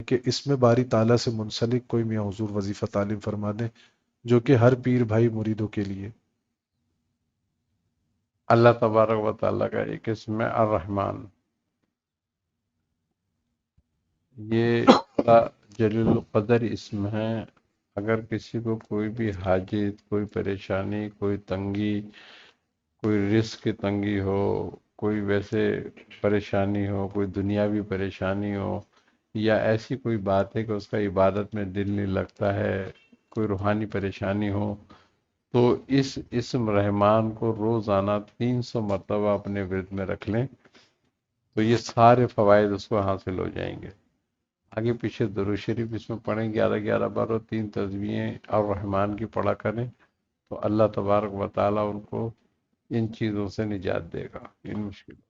کہ اس میں باری تعالیٰ سے منسلک کوئی میاں حضور وظیفہ تعلیم فرما دیں جو کہ ہر پیر بھائی مریدوں کے لیے۔ اللہ تبارک و تعالیٰ کا ایک اسم ہے الرحمن، یہ بڑا جلیل القدر اسم ہے۔ اگر کسی کو کوئی بھی حاجت، کوئی پریشانی، کوئی تنگی، کوئی رزق کی تنگی ہو، کوئی ویسے پریشانی ہو، کوئی دنیاوی پریشانی ہو، یا ایسی کوئی بات ہے کہ اس کا عبادت میں دل نہیں لگتا ہے، کوئی روحانی پریشانی ہو، تو اس اسم رحمان کو روزانہ 300 مرتبہ اپنے ورد میں رکھ لیں تو یہ سارے فوائد اس کو حاصل ہو جائیں گے۔ آگے پیچھے درود شریف اس میں پڑھیں 11 بار، اور 3 تسبیحیں اور رحمان کی پڑھا کریں، تو اللہ تبارک و تعالیٰ ان کو ان چیزوں سے نجات دے گا، ان مشکلوں